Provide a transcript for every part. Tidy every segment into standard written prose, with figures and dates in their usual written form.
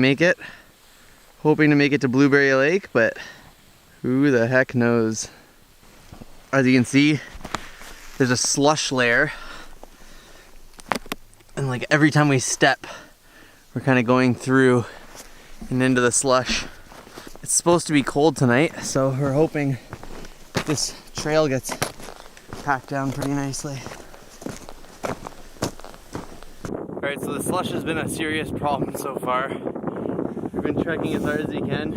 Make it. Hoping to make it to Blueberry Lake, but who the heck knows. As you can see, there's a slush layer. And like every time we step, we're kind of going through and into the slush. It's supposed to be cold tonight, so we're hoping this trail gets packed down pretty nicely. Alright, so the slush has been a serious problem so far. We've been trekking as hard as we can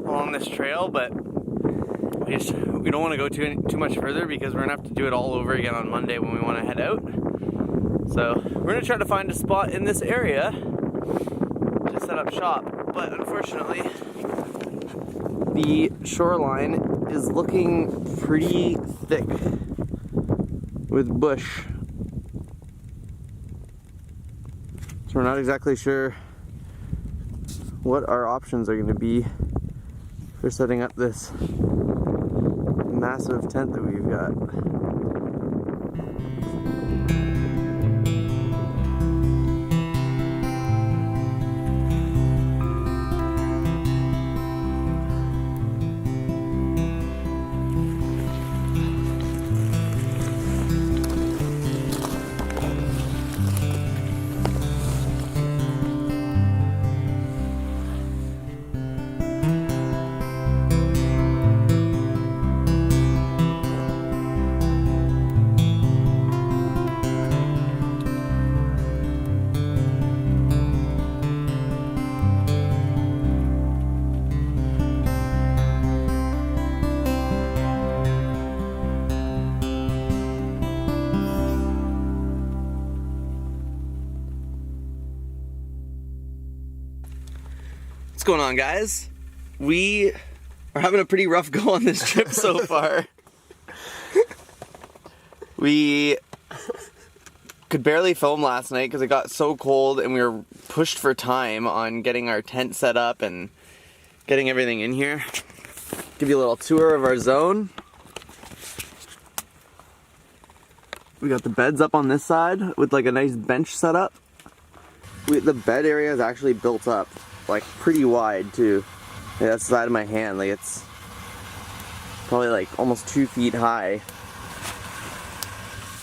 along this trail, but we don't want to go too much further because we're going to have to do it all over again on Monday when we want to head out. So we're going to try to find a spot in this area to set up shop, but unfortunately the shoreline is looking pretty thick with bush. So we're not exactly sure what our options are going to be for setting up this massive tent that we've got. What's going on, guys? We are having a pretty rough go on this trip so far. We could barely film last night because it got so cold and we were pushed for time on getting our tent set up and getting everything in here. Give you a little tour of our zone. We got the beds up on this side with like a nice bench set up. The bed area is actually built up like pretty wide too. Yeah, that's the side of my hand, like it's probably like almost 2 feet high.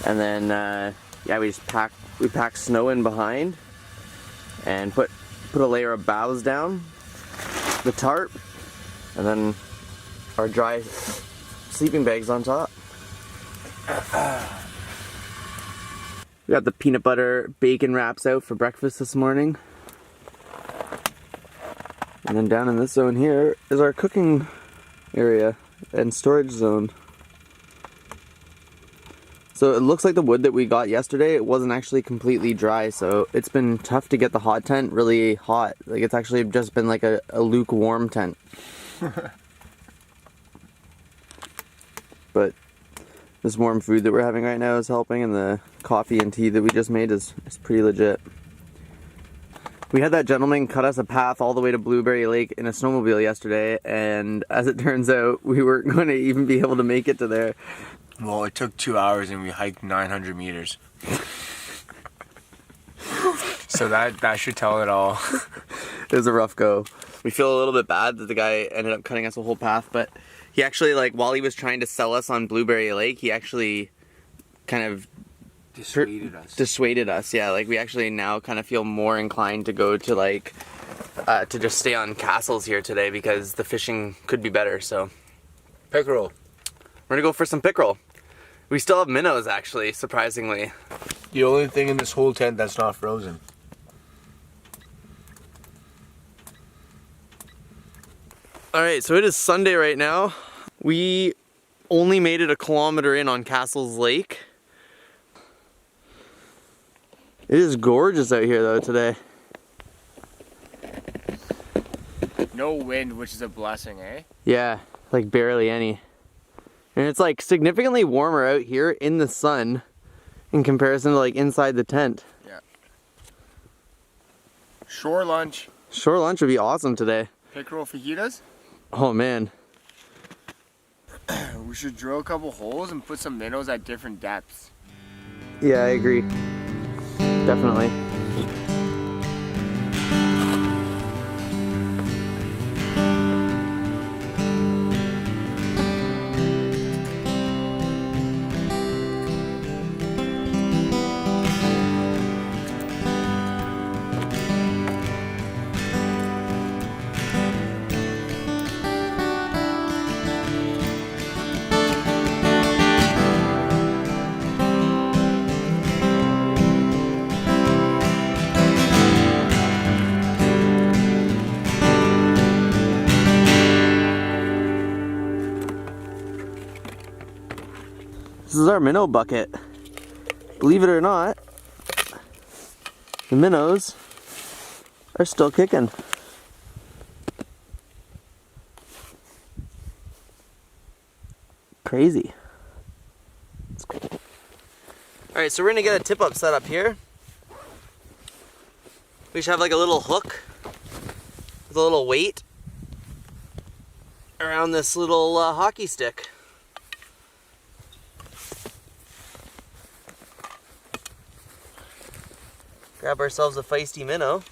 And then yeah, we packed snow in behind and put a layer of boughs down, the tarp, and then our dry sleeping bags on top. We got the peanut butter bacon wraps out for breakfast this morning. And then down in this zone here is our cooking area and storage zone. So it looks like the wood that we got yesterday, it wasn't actually completely dry, so it's been tough to get the hot tent really hot. Like it's actually just been like a lukewarm tent. But this warm food that we're having right now is helping, and the coffee and tea that we just made is pretty legit. We had that gentleman cut us a path all the way to Blueberry Lake in a snowmobile yesterday, and as it turns out, we weren't going to even be able to make it to there. Well, it took 2 hours and we hiked 900 meters. So that should tell it all. It was a rough go. We feel a little bit bad that the guy ended up cutting us a whole path, but he actually, like, while he was trying to sell us on Blueberry Lake, he actually kind of dissuaded us. Yeah, like we actually now kind of feel more inclined to go to like to just stay on castles here today because the fishing could be better. So Pickerel. We're gonna go for some pickerel. We still have minnows, actually, surprisingly. The only thing in this whole tent that's not frozen. Alright, so it is Sunday right now. We only made it 1 kilometer in on Castles Lake. It is gorgeous out here though today. No wind, which is a blessing, eh? Yeah, like barely any. And it's like significantly warmer out here in the sun in comparison to like inside the tent. Yeah. Shore lunch. Shore lunch would be awesome today. Pickerel fajitas? Oh man. We should drill a couple holes and put some minnows at different depths. Yeah, I agree. Definitely. This is our minnow bucket. Believe it or not, the minnows are still kicking. Crazy. It's cool. Alright, so we're gonna get a tip up set up here. We should have like a little hook with a little weight around this little hockey stick. Grab ourselves a feisty minnow.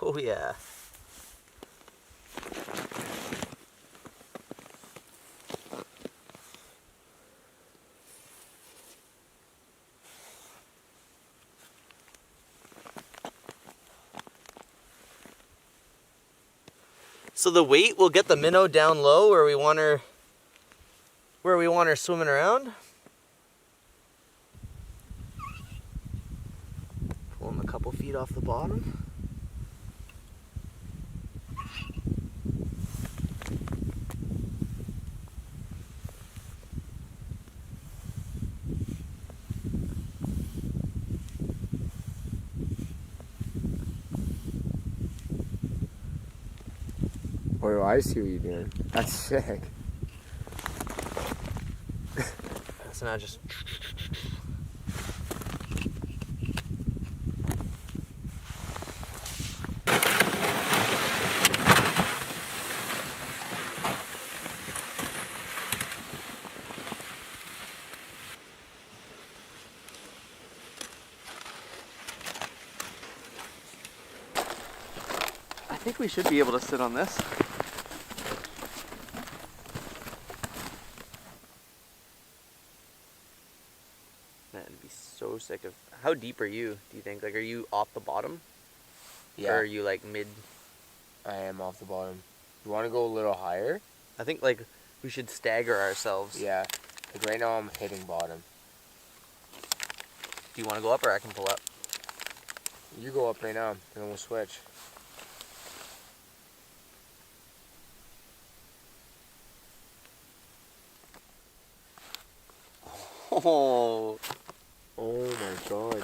Oh yeah. So the weight will get the minnow down low where we want her swimming around. Pull him a couple feet off the bottom. Oh, I see what you're doing. That's sick. So now just... I think we should be able to sit on this. Man, it'd be so sick of... How deep are you, do you think? Like, are you off the bottom? Yeah. Or are you, like, mid? I am off the bottom. You want to go a little higher? I think, like, we should stagger ourselves. Yeah. Like, right now I'm hitting bottom. Do you want to go up or I can pull up? You go up right now, and then we'll switch. Oh. Oh my god.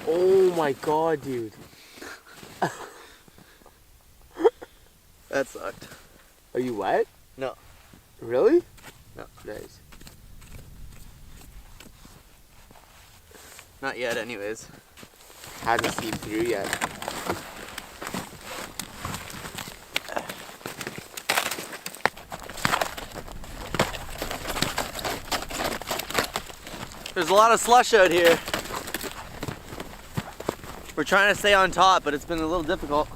Oh my god, dude. That sucked. Are you wet? No. Really? No. Nice. Not yet, anyways. Hasn't seeped through yet. There's a lot of slush out here. We're trying to stay on top, but it's been a little difficult.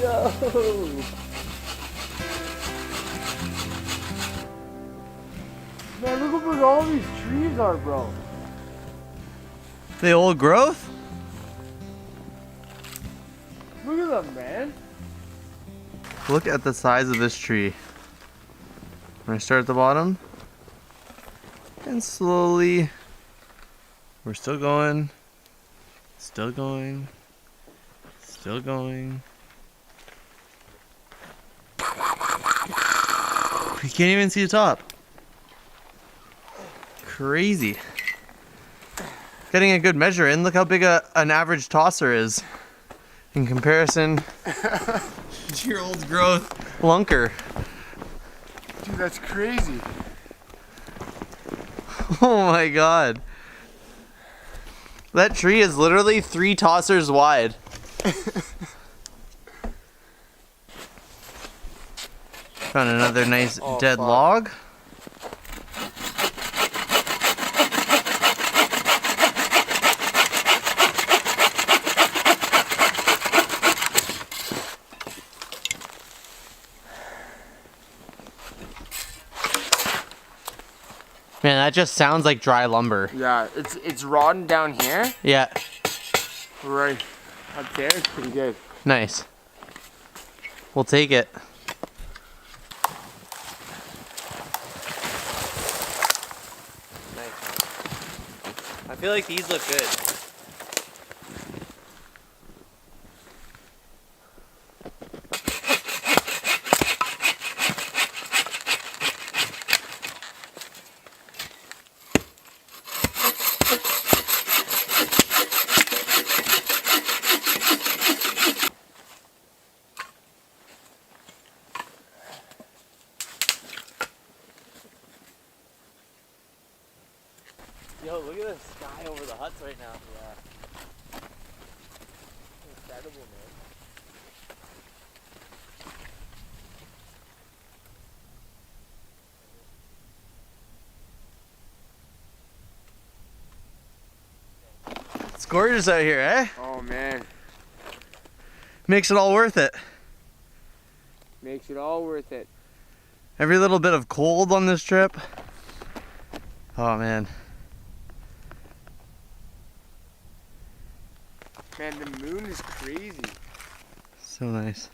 Yo! Man, look how big all these trees are, bro. The old growth? Look at them, man. Look at the size of this tree. I'm gonna start at the bottom. And slowly, we're still going. Still going. Still going. You can't even see the top. Crazy. getting a good measure in. Look how big an average tosser is in comparison to your old growth lunker. Dude, that's crazy. Oh my god. That tree is literally 3 tossers wide. Found another nice dead log. Man, that just sounds like dry lumber. Yeah, it's rotting down here. Yeah. Right up there, it's pretty good. Nice. We'll take it. Nice. I feel like these look good. Yo, look at the sky over the huts right now. Yeah. Incredible, man. It's gorgeous out here, eh? Oh man, Makes it all worth it. makes it all worth it. Every little bit of cold on this trip. Oh man. Man, the moon is crazy. So nice.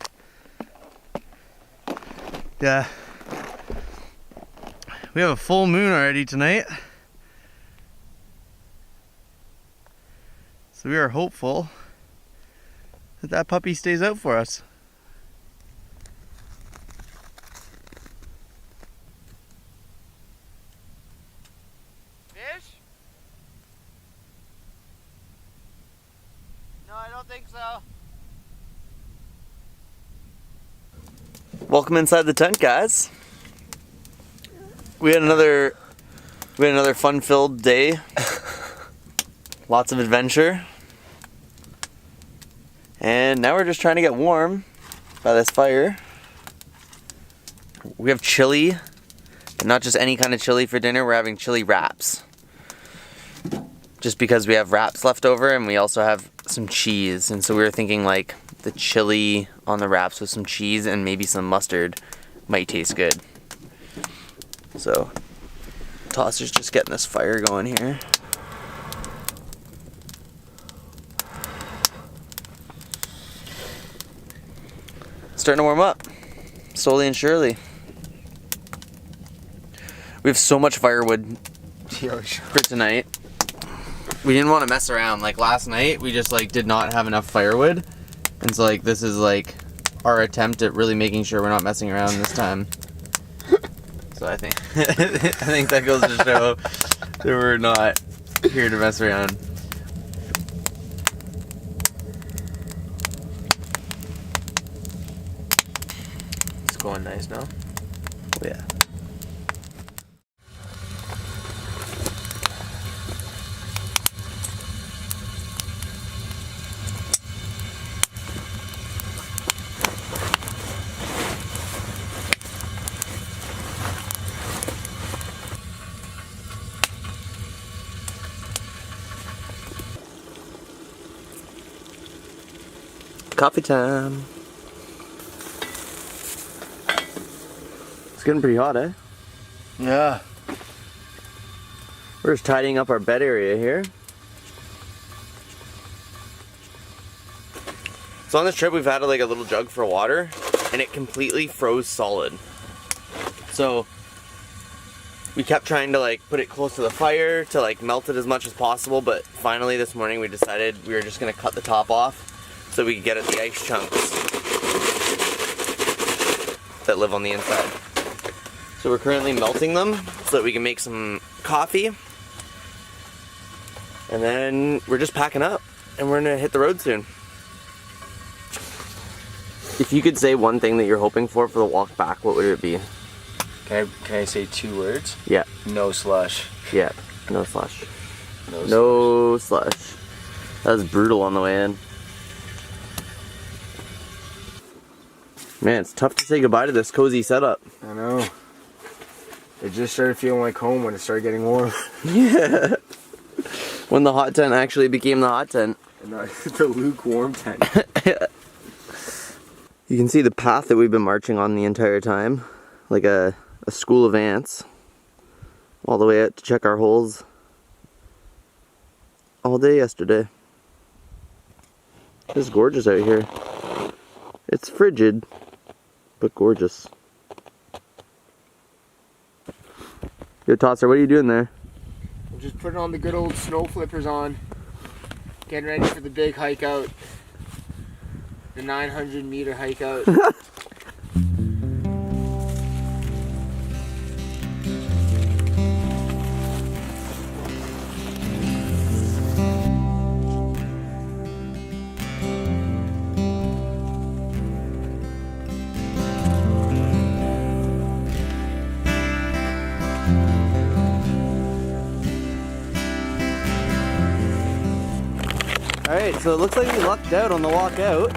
Yeah. We have a full moon already tonight. So we are hopeful that that puppy stays out for us. Fish? No, I don't think so. Welcome inside the tent, guys. We had another fun-filled day. Lots of adventure. And now we're just trying to get warm by this fire. We have chili, but not just any kind of chili for dinner. We're having chili wraps. Just because we have wraps left over and we also have some cheese. And so we were thinking like the chili on the wraps with some cheese and maybe some mustard might taste good. So, Tosser's just getting this fire going here. Starting to warm up, slowly and surely. We have so much firewood for tonight. We didn't want to mess around. Like last night, we just like did not have enough firewood. And so like this is like our attempt at really making sure we're not messing around this time. So I think I think that goes to show that we're not here to mess around. It's going nice now. Oh, yeah. Coffee time. It's getting pretty hot, eh? Yeah. We're just tidying up our bed area here. So on this trip we've had like a little jug for water and it completely froze solid. So we kept trying to like put it close to the fire to like melt it as much as possible, but finally this morning we decided we were just gonna cut the top off so we could get at the ice chunks that live on the inside. So we're currently melting them so that we can make some coffee. And then we're just packing up and we're gonna hit the road soon. If you could say one thing that you're hoping for the walk back, what would it be? Can I say 2 words? Yeah. No slush. Yeah. No slush. No slush. That was brutal on the way in. Man, it's tough to say goodbye to this cozy setup. I know. It just started feeling like home when it started getting warm. Yeah. When the hot tent actually became the hot tent. And not the lukewarm tent. You can see the path that we've been marching on the entire time. Like a school of ants. All the way out to check our holes. All day yesterday. It's gorgeous out here. It's frigid, but gorgeous. Yo, Tosser, what are you doing there? I'm just putting on the good old snow flippers on. Getting ready for the big hike out. The 900-meter hike out. Alright, so it looks like we lucked out on the walk out.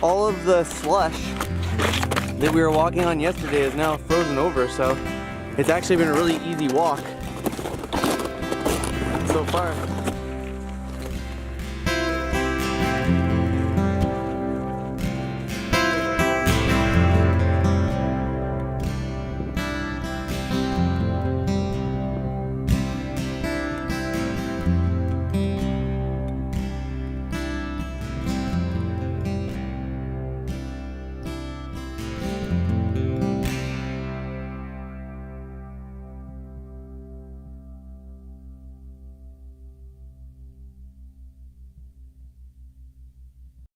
All of the slush that we were walking on yesterday is now frozen over, so it's actually been a really easy walk so far.